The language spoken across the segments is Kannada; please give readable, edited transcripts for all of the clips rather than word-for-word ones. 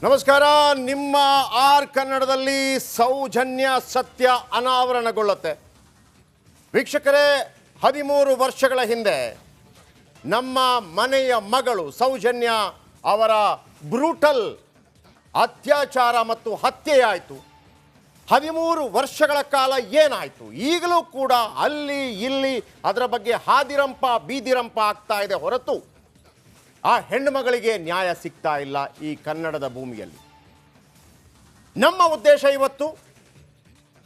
ನಮಸ್ಕಾರ. ನಿಮ್ಮ ಆರ್ ಕನ್ನಡದಲ್ಲಿ ಸೌಜನ್ಯ ಸತ್ಯ ಅನಾವರಣಗೊಳ್ಳುತ್ತೆ. ವೀಕ್ಷಕರೇ, 13 ವರ್ಷಗಳ ಹಿಂದೆ ನಮ್ಮ ಮನೆಯ ಮಗಳು ಸೌಜನ್ಯ ಅವರ ಬ್ರೂಟಲ್ ಅತ್ಯಾಚಾರ ಮತ್ತು ಹತ್ಯೆಯಾಯಿತು. 13 ವರ್ಷಗಳ ಕಾಲ ಏನಾಯಿತು? ಈಗಲೂ ಕೂಡ ಅಲ್ಲಿ ಇಲ್ಲಿ ಅದರ ಬಗ್ಗೆ ಹಾದಿರಂಪ ಬೀದಿರಂಪ ಆಗ್ತಾ ಇದೆ ಹೊರತು ಆ ಹೆಣ್ಣು ಮಗಳಿಗೆ ನ್ಯಾಯ ಸಿಗ್ತಾ ಇಲ್ಲ ಈ ಕನ್ನಡದ ಭೂಮಿಯಲ್ಲಿ. ನಮ್ಮ ಉದ್ದೇಶ ಇವತ್ತು,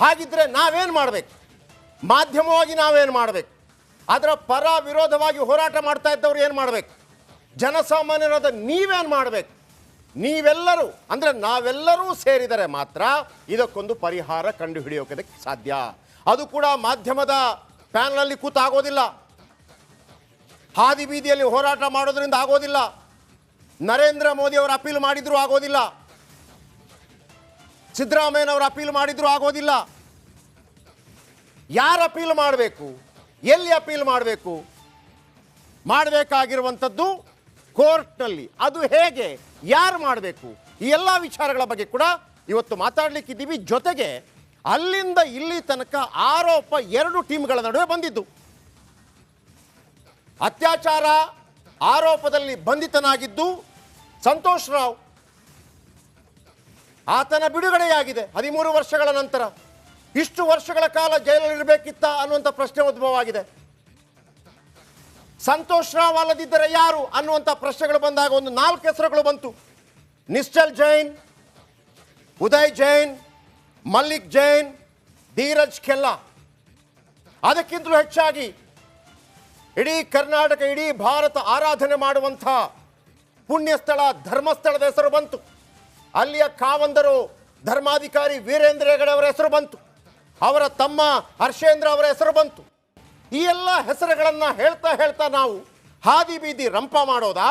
ಹಾಗಿದ್ರೆ ನಾವೇನು ಮಾಡಬೇಕು? ಮಾಧ್ಯಮವಾಗಿ ನಾವೇನು ಮಾಡಬೇಕು? ಅದರ ಪರ ವಿರೋಧವಾಗಿ ಹೋರಾಟ ಮಾಡ್ತಾ ಇದ್ದವ್ರು ಏನು ಮಾಡಬೇಕು? ಜನಸಾಮಾನ್ಯರಾದ ನೀವೇನು ಮಾಡಬೇಕು? ನೀವೆಲ್ಲರೂ ಅಂದರೆ ನಾವೆಲ್ಲರೂ ಸೇರಿದರೆ ಮಾತ್ರ ಇದಕ್ಕೊಂದು ಪರಿಹಾರ ಕಂಡುಹಿಡಿಯೋಕೆ ಸಾಧ್ಯ. ಅದು ಕೂಡ ಮಾಧ್ಯಮದ ಪ್ಯಾನಲಲ್ಲಿ ಕೂತಾಗೋದಿಲ್ಲ, ಹಾದಿ ಬೀದಿಯಲ್ಲಿ ಹೋರಾಟ ಮಾಡೋದ್ರಿಂದ ಆಗೋದಿಲ್ಲ, ನರೇಂದ್ರ ಮೋದಿ ಅವರು ಅಪೀಲ್ ಮಾಡಿದ್ರು ಆಗೋದಿಲ್ಲ, ಸಿದ್ದರಾಮಯ್ಯನವರು ಅಪೀಲ್ ಮಾಡಿದ್ರು ಆಗೋದಿಲ್ಲ. ಯಾರು ಅಪೀಲ್ ಮಾಡಬೇಕು? ಎಲ್ಲಿ ಅಪೀಲ್ ಮಾಡಬೇಕು? ಮಾಡಬೇಕಾಗಿರುವಂಥದ್ದು ಕೋರ್ಟ್ನಲ್ಲಿ. ಅದು ಹೇಗೆ, ಯಾರು ಮಾಡಬೇಕು? ಈ ಎಲ್ಲ ವಿಚಾರಗಳ ಬಗ್ಗೆ ಕೂಡ ಇವತ್ತು ಮಾತಾಡಲಿಕ್ಕಿದ್ದೀವಿ. ಜೊತೆಗೆ ಅಲ್ಲಿಂದ ಇಲ್ಲಿ ತನಕ ಆರೋಪ 2 ಟೀಮ್ಗಳ ನಡುವೆ ಬಂದಿದ್ದು. ಅತ್ಯಾಚಾರ ಆರೋಪದಲ್ಲಿ ಬಂಧಿತನಾಗಿದ್ದು ಸಂತೋಷ್ ರಾವ್, ಆತನ ಬಿಡುಗಡೆಯಾಗಿದೆ 13 ವರ್ಷಗಳ ನಂತರ. ಇಷ್ಟು ವರ್ಷಗಳ ಕಾಲ ಜೈಲಲ್ಲಿರಬೇಕಿತ್ತ ಅನ್ನುವಂಥ ಪ್ರಶ್ನೆ ಉದ್ಭವವಾಗಿದೆ. ಸಂತೋಷ್ ರಾವ್ ಅಲ್ಲದಿದ್ದರೆ ಯಾರು ಅನ್ನುವಂಥ ಪ್ರಶ್ನೆಗಳು ಬಂದಾಗ ಒಂದು 4 ಹೆಸರುಗಳು ಬಂತು. ನಿಶ್ಚಲ್ ಜೈನ್, ಉದಯ್ ಜೈನ್, ಮಲ್ಲಿಕ್ ಜೈನ್, ಧೀರಜ್ ಖೆಲ್ಲಾ. ಅದಕ್ಕಿಂತಲೂ ಹೆಚ್ಚಾಗಿ ಇಡೀ ಕರ್ನಾಟಕ, ಇಡೀ ಭಾರತ ಆರಾಧನೆ ಮಾಡುವಂಥ ಪುಣ್ಯಸ್ಥಳ ಧರ್ಮಸ್ಥಳದ ಹೆಸರು ಬಂತು. ಅಲ್ಲಿಯ ಕಾವಂದರು ಧರ್ಮಾಧಿಕಾರಿ ವೀರೇಂದ್ರ ಹೆಗಡೆ ಅವರ ಹೆಸರು ಬಂತು. ಅವರ ತಮ್ಮ ಹರ್ಷೇಂದ್ರ ಅವರ ಹೆಸರು ಬಂತು. ಈ ಎಲ್ಲ ಹೆಸರುಗಳನ್ನು ಹೇಳ್ತಾ ನಾವು ಹಾದಿ ಬೀದಿ ರಂಪ ಮಾಡೋದಾ?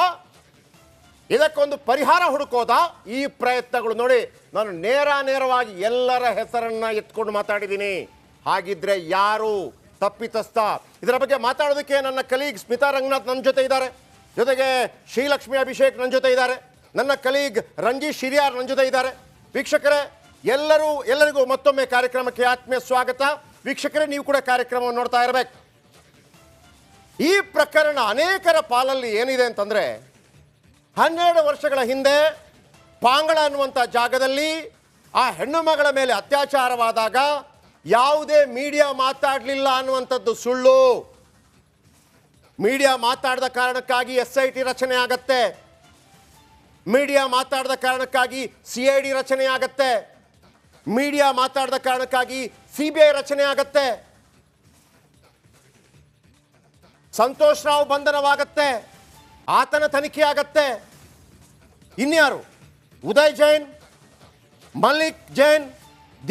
ಇದಕ್ಕೊಂದು ಪರಿಹಾರ ಹುಡುಕೋದಾ? ಈ ಪ್ರಯತ್ನಗಳು ನೋಡಿ, ನಾನು ನೇರವಾಗಿ ಎಲ್ಲರ ಹೆಸರನ್ನು ಎತ್ಕೊಂಡು ಮಾತಾಡಿದ್ದೀನಿ. ಹಾಗಿದ್ರೆ ಯಾರು ತಪ್ಪಿತಸ್ಥ? ಇದರ ಬಗ್ಗೆ ಮಾತಾಡೋದಕ್ಕೆ ನನ್ನ ಕಲೀಗ್ ಸ್ಮಿತಾ ರಂಗನಾಥ್ ನನ್ನ ಜೊತೆ ಇದ್ದಾರೆ, ಜೊತೆಗೆ ಶ್ರೀಲಕ್ಷ್ಮಿ ಅಭಿಷೇಕ್ ನನ್ನ ಜೊತೆ ಇದ್ದಾರೆ, ನನ್ನ ಕಲೀಗ್ ರಂಜಿತ್ ಶಿರಿಯಾರ್ ನನ್ನ ಜೊತೆ ಇದ್ದಾರೆ. ವೀಕ್ಷಕರೇ, ಎಲ್ಲರಿಗೂ ಮತ್ತೊಮ್ಮೆ ಕಾರ್ಯಕ್ರಮಕ್ಕೆ ಆತ್ಮೀಯ ಸ್ವಾಗತ. ವೀಕ್ಷಕರೇ, ನೀವು ಕೂಡ ಕಾರ್ಯಕ್ರಮವನ್ನು ನೋಡ್ತಾ ಇರಬೇಕು. ಈ ಪ್ರಕರಣ ಅನೇಕರ ಪಾಲಲ್ಲಿ ಏನಿದೆ ಅಂತಂದರೆ, 12 ವರ್ಷಗಳ ಹಿಂದೆ ಪಾಂಗಳ ಅನ್ನುವಂಥ ಜಾಗದಲ್ಲಿ ಆ ಹೆಣ್ಣು ಮಗಳ ಮೇಲೆ ಅತ್ಯಾಚಾರವಾದಾಗ ಯಾವುದೇ ಮೀಡಿಯಾ ಮಾತಾಡಲಿಲ್ಲ ಅನ್ನುವಂಥದ್ದು ಸುಳ್ಳು. ಮೀಡಿಯಾ ಮಾತಾಡದ ಕಾರಣಕ್ಕಾಗಿ SIT ರಚನೆ ಆಗತ್ತೆ, ಮೀಡಿಯಾ ಮಾತಾಡದ ಕಾರಣಕ್ಕಾಗಿ CID ರಚನೆ ಆಗತ್ತೆ, ಮೀಡಿಯಾ ಮಾತಾಡದ ಕಾರಣಕ್ಕಾಗಿ CBI ರಚನೆ ಆಗತ್ತೆ, ಸಂತೋಷ್ ರಾವ್ ಬಂಧನವಾಗತ್ತೆ, ಆತನ ತನಿಖೆ ಆಗತ್ತೆ. ಇನ್ಯಾರು? ಉದಯ್ ಜೈನ್, ಮಲ್ಲಿಕ್ ಜೈನ್,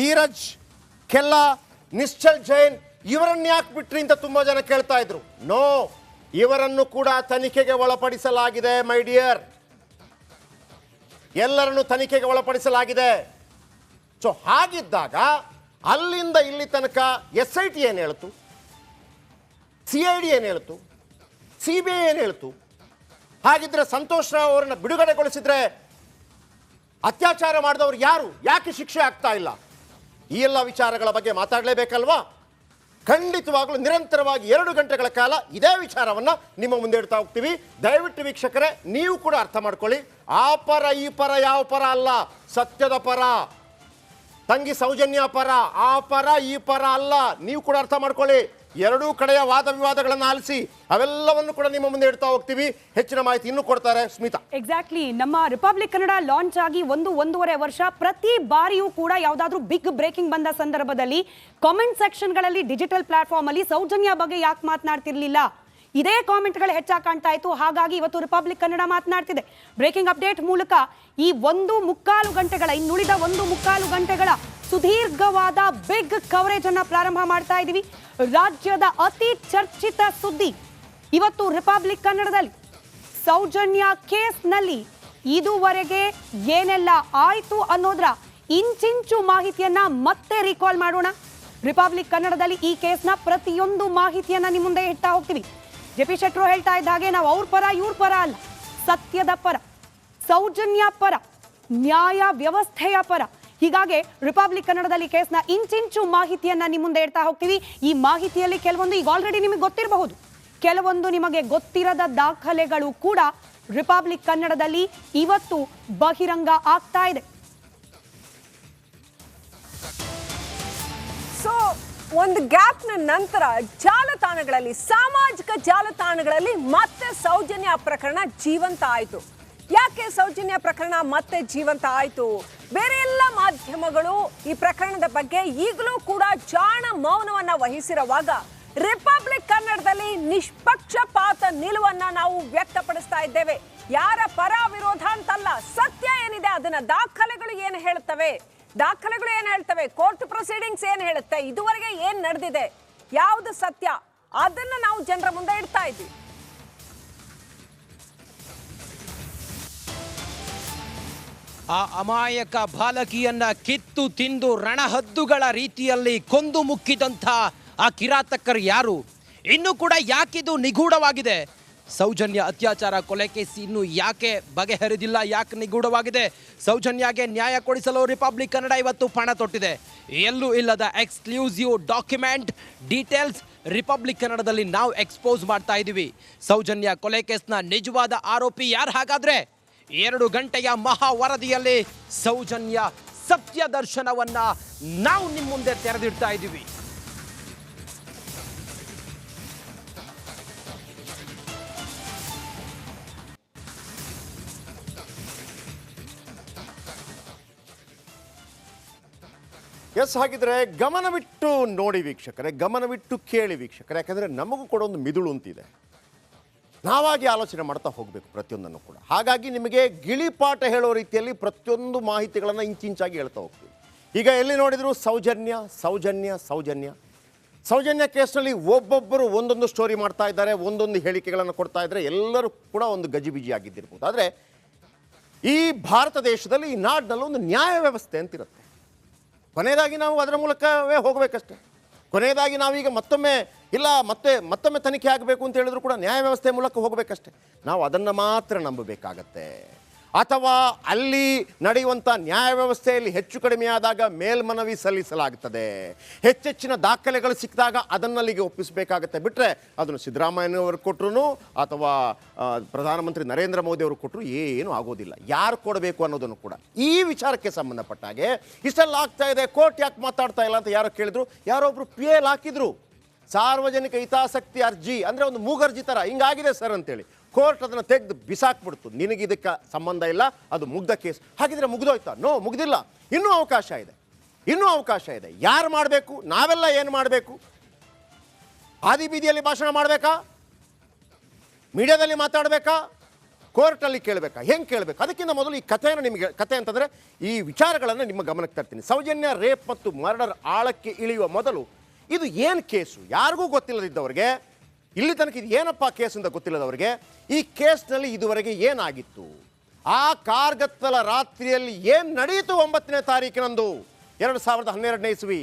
ಧೀರಜ್ ಖೆಲ್ಲಾ, ನಿಶ್ಚಲ್ ಜೈನ್, ಇವರನ್ನು ಯಾಕೆ ಬಿಟ್ರಿ ಅಂತ ತುಂಬ ಜನ ಕೇಳ್ತಾ ಇದ್ರು. ನೋ, ಇವರನ್ನು ಕೂಡ ತನಿಖೆಗೆ ಒಳಪಡಿಸಲಾಗಿದೆ ಮೈ ಡಿಯರ್. ಎಲ್ಲರನ್ನು ತನಿಖೆಗೆ ಒಳಪಡಿಸಲಾಗಿದೆ. ಸೊ ಹಾಗಿದ್ದಾಗ ಅಲ್ಲಿಂದ ಇಲ್ಲಿ ತನಕ SIT ಏನು ಹೇಳ್ತು, CID ಏನು ಹೇಳ್ತು, CBI ಏನು ಹೇಳ್ತು? ಹಾಗಿದ್ರೆ ಸಂತೋಷ್ ರಾವ್ ಅವರನ್ನು ಬಿಡುಗಡೆಗೊಳಿಸಿದ್ರೆ ಅತ್ಯಾಚಾರ ಮಾಡಿದವರು ಯಾರು? ಯಾಕೆ ಶಿಕ್ಷೆ ಆಗ್ತಾ ಇಲ್ಲ? ಈ ಎಲ್ಲ ವಿಚಾರಗಳ ಬಗ್ಗೆ ಮಾತಾಡಲೇಬೇಕಲ್ವಾ? ಖಂಡಿತವಾಗಲೂ ನಿರಂತರವಾಗಿ 2 ಗಂಟೆಗಳ ಕಾಲ ಇದೇ ವಿಚಾರವನ್ನು ನಿಮ್ಮ ಮುಂದೆ ಇಡ್ತಾ ಹೋಗ್ತೀವಿ. ದಯವಿಟ್ಟು ವೀಕ್ಷಕರೇ, ನೀವು ಕೂಡ ಅರ್ಥ ಮಾಡ್ಕೊಳ್ಳಿ. ಆ ಪರ ಈ ಪರ ಯಾವ ಪರ ಅಲ್ಲ, ಸತ್ಯದ ಪರ. ತಂಗಿ ಸೌಜನ್ಯ ಪರ, ಆ ಪರ ಈ ಪರ ಅಲ್ಲ. ನೀವು ಕೂಡ ಅರ್ಥ ಮಾಡ್ಕೊಳ್ಳಿ. 2 ಕಡೆಯ ವಾದ ವಿವಾದಗಳನ್ನು ಆಲಿಸಿ ಅವೆಲ್ಲವನ್ನು ಕೂಡ ನಿಮ್ಮ ಮುಂದೆ ಇಡ್ತಾ ಹೋಗ್ತೀವಿ. ಹೆಚ್ಚಿನ ಮಾಹಿತಿ ಇನ್ನೂ ಕೊಡ್ತಾರೆ ಸ್ಮಿತಾ. ಎಕ್ಸಾಕ್ಟ್ಲಿ. ನಮ್ಮ ರಿಪಬ್ಲಿಕ್ ಕನ್ನಡ ಲಾಂಚ್ ಆಗಿ 1-1.5 ವರ್ಷ, ಪ್ರತಿ ಬಾರಿಯೂ ಕೂಡ ಯಾವುದಾದ್ರೂ ಬಿಗ್ ಬ್ರೇಕಿಂಗ್ ಬಂದ ಸಂದರ್ಭದಲ್ಲಿ ಕಾಮೆಂಟ್ ಸೆಕ್ಷನ್ಗಳಲ್ಲಿ, ಡಿಜಿಟಲ್ ಪ್ಲಾಟ್ಫಾರ್ಮ್ ಅಲ್ಲಿ ಸೌಜನ್ಯ ಬಗ್ಗೆ ಯಾಕೆ ಮಾತನಾಡ್ತಿರ್ಲಿಲ್ಲ, ಇದೇ ಕಾಮೆಂಟ್ಗಳು ಹೆಚ್ಚಾಗಿ ಕಾಣ್ತಾ ಇತ್ತು. ಹಾಗಾಗಿ ಇವತ್ತು ರಿಪಬ್ಲಿಕ್ ಕನ್ನಡ ಮಾತನಾಡ್ತಿದೆ. ಬ್ರೇಕಿಂಗ್ ಅಪ್ಡೇಟ್ ಮೂಲಕ ಈ 1.25 ಗಂಟೆಗಳ, ಇನ್ನುಳಿದ 1.25 ಗಂಟೆಗಳ ಸುದೀರ್ಘವಾದ ಬಿಗ್ ಕವರೇಜ್ ಅನ್ನ ಪ್ರಾರಂಭ ಮಾಡ್ತಾ ಇದ್ದೀವಿ. ರಾಜ್ಯದ ಅತಿ ಚರ್ಚಿತ ಸುದ್ದಿ ಇವತ್ತು ರಿಪಬ್ಲಿಕ್ ಕನ್ನಡದಲ್ಲಿ. ಸೌಜನ್ಯ ಕೇಸ್ನಲ್ಲಿ ಇದುವರೆಗೆ ಏನೆಲ್ಲ ಆಯ್ತು ಅನ್ನೋದ್ರ ಇಂಚಿಂಚು ಮಾಹಿತಿಯನ್ನ ಮತ್ತೆ ರೀಕಾಲ್ ಮಾಡೋಣ. ರಿಪಬ್ಲಿಕ್ ಕನ್ನಡದಲ್ಲಿ ಈ ಕೇಸ್ನ ಪ್ರತಿಯೊಂದು ಮಾಹಿತಿಯನ್ನ ನಿಮ್ಮ ಮುಂದೆ ಇಡ್ತಾ ಹೋಗ್ತೀವಿ. ಜೆ.ಪಿ. ಶೆಟ್ಟರು ಹೇಳ್ತಾ ಇದ್ದ ಹಾಗೆ ನಾವು ಅವ್ರ ಪರ ಇವ್ರ ಪರ ಅಲ್ಲ, ಸತ್ಯದ ಪರ, ಸೌಜನ್ಯ ಪರ. ನ್ಯಾಯ ವ್ಯವಸ್ಥೆಯ ಪರ. ಹೀಗಾಗಿ ರಿಪಬ್ಲಿಕ್ ಕನ್ನಡದಲ್ಲಿ ಕೇಸ್ನ ಇಂಚಿಂಚು ಮಾಹಿತಿಯನ್ನ ನಿಮ್ಮ ಮುಂದೆ ಇಡ್ತಾ ಹೋಗ್ತೀವಿ. ಈ ಮಾಹಿತಿಯಲ್ಲಿ ಕೆಲವೊಂದು ಈಗ ಆಲ್ರೆಡಿ ನಿಮಗೆ ಗೊತ್ತಿರಬಹುದು, ಕೆಲವೊಂದು ನಿಮಗೆ ಗೊತ್ತಿರದ ದಾಖಲೆಗಳು ಕೂಡ ರಿಪಬ್ಲಿಕ್ ಕನ್ನಡದಲ್ಲಿ ಇವತ್ತು ಬಹಿರಂಗ ಆಗ್ತಾ ಇದೆ. ಸೊ ಒಂದು ಗ್ಯಾಪ್ನ ನಂತರ ಜಾಲತಾಣಗಳಲ್ಲಿ, ಸಾಮಾಜಿಕ ಜಾಲತಾಣಗಳಲ್ಲಿ ಮತ್ತೆ ಸೌಜನ್ಯ ಪ್ರಕರಣ ಜೀವಂತ ಆಯಿತು. ಯಾಕೆ ಸೌಜನ್ಯ ಪ್ರಕರಣ ಮತ್ತೆ ಜೀವಂತ ಆಯಿತು? ಬೇರೆ ಎಲ್ಲ ಮಾಧ್ಯಮಗಳು ಈ ಪ್ರಕರಣದ ಬಗ್ಗೆ ಈಗಲೂ ಕೂಡ ಜಾಣ ಮೌನವನ್ನ ವಹಿಸಿರುವಾಗ ರಿಪಬ್ಲಿಕ್ ಕನ್ನಡದಲ್ಲಿ ನಿಷ್ಪಕ್ಷಪಾತ ನಿಲುವನ್ನ ನಾವು ವ್ಯಕ್ತಪಡಿಸ್ತಾ ಇದ್ದೇವೆ. ಯಾರ ಪರ ವಿರೋಧ ಅಂತಲ್ಲ, ಸತ್ಯ ಏನಿದೆ ಅದನ್ನ ದಾಖಲೆಗಳು ಏನು ಹೇಳ್ತವೆ, ಕೋರ್ಟ್ ಪ್ರೊಸೀಡಿಂಗ್ಸ್ ಏನು ಹೇಳುತ್ತೆ, ಇದುವರೆಗೆ ಏನ್ ನಡೆದಿದೆ, ಯಾವುದು ಸತ್ಯ, ಅದನ್ನ ನಾವು ಜನರ ಮುಂದೆ ಇಡ್ತಾ ಇದ್ವಿ. ಆ ಅಮಾಯಕ ಬಾಲಕಿಯನ್ನ ಕಿತ್ತು ತಿಂದು ರಣಹದ್ದುಗಳ ರೀತಿಯಲ್ಲಿ ಕೊಂದು ಮುಕ್ಕಿದಂಥ ಆ ಕಿರಾತಕರು ಯಾರು? ಇನ್ನೂ ಕೂಡ ಯಾಕಿದು ನಿಗೂಢವಾಗಿದೆ? ಸೌಜನ್ಯ ಅತ್ಯಾಚಾರ ಕೊಲೆ ಕೇಸ್ ಇನ್ನು ಯಾಕೆ ಬಗೆಹರಿದಿಲ್ಲ, ಯಾಕೆ ನಿಗೂಢವಾಗಿದೆ? ಸೌಜನ್ಯಗೆ ನ್ಯಾಯ ಕೊಡಿಸಲು ರಿಪಬ್ಲಿಕ್ ಕನ್ನಡ ಇವತ್ತು ಪಣ ತೊಟ್ಟಿದೆ. ಎಲ್ಲೂ ಇಲ್ಲದ ಎಕ್ಸ್ಕ್ಲೂಸಿವ್ ಡಾಕ್ಯುಮೆಂಟ್ ಡೀಟೇಲ್ಸ್ ರಿಪಬ್ಲಿಕ್ ಕನ್ನಡದಲ್ಲಿ ನಾವು ಎಕ್ಸ್ಪೋಸ್ ಮಾಡ್ತಾ ಇದ್ದೀವಿ. ಸೌಜನ್ಯ ಕೊಲೆ ಕೇಸ್ನ ನಿಜವಾದ ಆರೋಪಿ ಯಾರು? ಹಾಗಾದ್ರೆ 2 ಗಂಟೆಯ ಮಹಾ ವರದಿಯಲ್ಲಿ ಸೌಜನ್ಯ ಸತ್ಯ ದರ್ಶನವನ್ನ ನಾವು ನಿಮ್ಮ ಮುಂದೆ ತೆರೆದಿಡ್ತಾ ಇದ್ದೀವಿ. ಎಸ್, ಹಾಗಿದ್ರೆ ಗಮನವಿಟ್ಟು ನೋಡಿ ವೀಕ್ಷಕರೇ, ಗಮನವಿಟ್ಟು ಕೇಳಿ ವೀಕ್ಷಕರೇ. ಯಾಕಂದರೆ ನಮಗೂ ಕೂಡ ಒಂದು ಮಿದುಳು ಅಂತಿದೆ, ನಾವಾಗಿ ಆಲೋಚನೆ ಮಾಡ್ತಾ ಹೋಗಬೇಕು ಪ್ರತಿಯೊಂದನ್ನು ಕೂಡ. ಹಾಗಾಗಿ ನಿಮಗೆ ಗಿಳಿಪಾಠ ಹೇಳೋ ರೀತಿಯಲ್ಲಿ ಪ್ರತಿಯೊಂದು ಮಾಹಿತಿಗಳನ್ನು ಇಂಚಿಂಚಾಗಿ ಹೇಳ್ತಾ ಹೋಗ್ತೀವಿ. ಈಗ ಎಲ್ಲಿ ನೋಡಿದ್ರು ಸೌಜನ್ಯ ಸೌಜನ್ಯ ಸೌಜನ್ಯ ಸೌಜನ್ಯ ಕೇಸ್ನಲ್ಲಿ ಒಬ್ಬೊಬ್ಬರು ಒಂದೊಂದು ಸ್ಟೋರಿ ಮಾಡ್ತಾ ಇದ್ದಾರೆ, ಒಂದೊಂದು ಹೇಳಿಕೆಗಳನ್ನು ಕೊಡ್ತಾ ಇದ್ದಾರೆ. ಎಲ್ಲರೂ ಕೂಡ ಒಂದು ಗಜಿಬಿಜಿ ಆಗಿದ್ದಿರ್ಬೋದು. ಆದರೆ ಈ ಭಾರತ ದೇಶದಲ್ಲಿ, ಈ ನಾಡಿನಲ್ಲಿ ಒಂದು ನ್ಯಾಯ ವ್ಯವಸ್ಥೆ ಅಂತಿರುತ್ತೆ. ಕೊನೆಯದಾಗಿ ನಾವು ಅದರ ಮೂಲಕವೇ ಹೋಗಬೇಕಷ್ಟೆ. ಕೊನೆಯದಾಗಿ ನಾವೀಗ ಮತ್ತೊಮ್ಮೆ ತನಿಖೆ ಆಗಬೇಕು ಅಂತ ಹೇಳಿದ್ರು ಕೂಡ ನ್ಯಾಯ ವ್ಯವಸ್ಥೆ ಮೂಲಕ ಹೋಗಬೇಕಷ್ಟೆ. ನಾವು ಅದನ್ನು ಮಾತ್ರ ನಂಬಬೇಕಾಗತ್ತೆ. ಅಥವಾ ಅಲ್ಲಿ ನಡೆಯುವಂಥ ನ್ಯಾಯ ವ್ಯವಸ್ಥೆಯಲ್ಲಿ ಹೆಚ್ಚು ಕಡಿಮೆ ಆದಾಗ ಮೇಲ್ಮನವಿ ಸಲ್ಲಿಸಲಾಗುತ್ತದೆ. ಹೆಚ್ಚೆಚ್ಚಿನ ದಾಖಲೆಗಳು ಸಿಕ್ಕಿದಾಗ ಅದನ್ನಲ್ಲಿಗೆ ಒಪ್ಪಿಸಬೇಕಾಗತ್ತೆ. ಬಿಟ್ಟರೆ ಅದನ್ನು ಸಿದ್ದರಾಮಯ್ಯನವರು ಕೊಟ್ಟರು ಅಥವಾ ಪ್ರಧಾನಮಂತ್ರಿ ನರೇಂದ್ರ ಮೋದಿ ಅವರು ಕೊಟ್ಟರು ಏನೂ ಆಗೋದಿಲ್ಲ. ಯಾರು ಕೊಡಬೇಕು ಅನ್ನೋದನ್ನು ಕೂಡ ಈ ವಿಚಾರಕ್ಕೆ ಸಂಬಂಧಪಟ್ಟ ಹಾಗೆ ಇಷ್ಟೆಲ್ಲ ಆಗ್ತಾ ಇದೆ, ಕೋರ್ಟ್ ಯಾಕೆ ಮಾತಾಡ್ತಾ ಇಲ್ಲ ಅಂತ ಯಾರೋ ಕೇಳಿದ್ರು. ಯಾರೊಬ್ಬರು PL ಹಾಕಿದ್ರು, ಸಾರ್ವಜನಿಕ ಹಿತಾಸಕ್ತಿ ಅರ್ಜಿ ಅಂದರೆ ಒಂದು ಮೂಗರ್ಜಿ ಥರ ಹಿಂಗಾಗಿದೆ ಸರ್ ಅಂತೇಳಿ. ಕೋರ್ಟ್ ಅದನ್ನು ತೆಗೆದು ಬಿಸಾಕ್ಬಿಡ್ತು. ನಿನಗಿದಕ್ಕೆ ಸಂಬಂಧ ಇಲ್ಲ, ಅದು ಮುಗ್ದ ಕೇಸ್. ಹಾಗಿದ್ರೆ ಮುಗ್ದೋಯ್ತಾ? ನೋ, ಮುಗ್ದಿಲ್ಲ. ಇನ್ನೂ ಅವಕಾಶ ಇದೆ. ಯಾರು ಮಾಡಬೇಕು? ನಾವೆಲ್ಲ ಏನು ಮಾಡಬೇಕು? ಆದಿ ಬೀದಿಯಲ್ಲಿ ಭಾಷಣ ಮಾಡಬೇಕಾ? ಮೀಡಿಯಾದಲ್ಲಿ ಮಾತಾಡಬೇಕಾ? ಕೋರ್ಟಲ್ಲಿ ಕೇಳಬೇಕಾ? ಹೆಂಗೆ ಕೇಳಬೇಕು? ಅದಕ್ಕಿಂತ ಮೊದಲು ಈ ಕಥೆ ಅಂತಂದರೆ ಈ ವಿಚಾರಗಳನ್ನು ನಿಮ್ಮ ಗಮನಕ್ಕೆ ತರ್ತೀನಿ. ಸೌಜನ್ಯ ರೇಪ್ ಮತ್ತು ಮರ್ಡರ್ ಆಳಕ್ಕೆ ಇಳಿಯುವ ಮೊದಲು ಇದು ಏನು ಕೇಸು? ಯಾರಿಗೂ ಗೊತ್ತಿಲ್ಲದಿದ್ದವ್ರಿಗೆ, ಇಲ್ಲಿ ತನಕ ಇದು ಏನಪ್ಪ ಕೇಸ್ ಅಂತ ಗೊತ್ತಿಲ್ಲದವ್ರಿಗೆ, ಈ ಕೇಸ್ನಲ್ಲಿ ಇದುವರೆಗೆ ಏನಾಗಿತ್ತು, ಆ ಕಾರ್ಗತ್ತಲ ರಾತ್ರಿಯಲ್ಲಿ ಏನು ನಡೆಯಿತು 9ನೇ ತಾರೀಕಿನಂದು 2012ನೇ ಇಸ್ವಿ,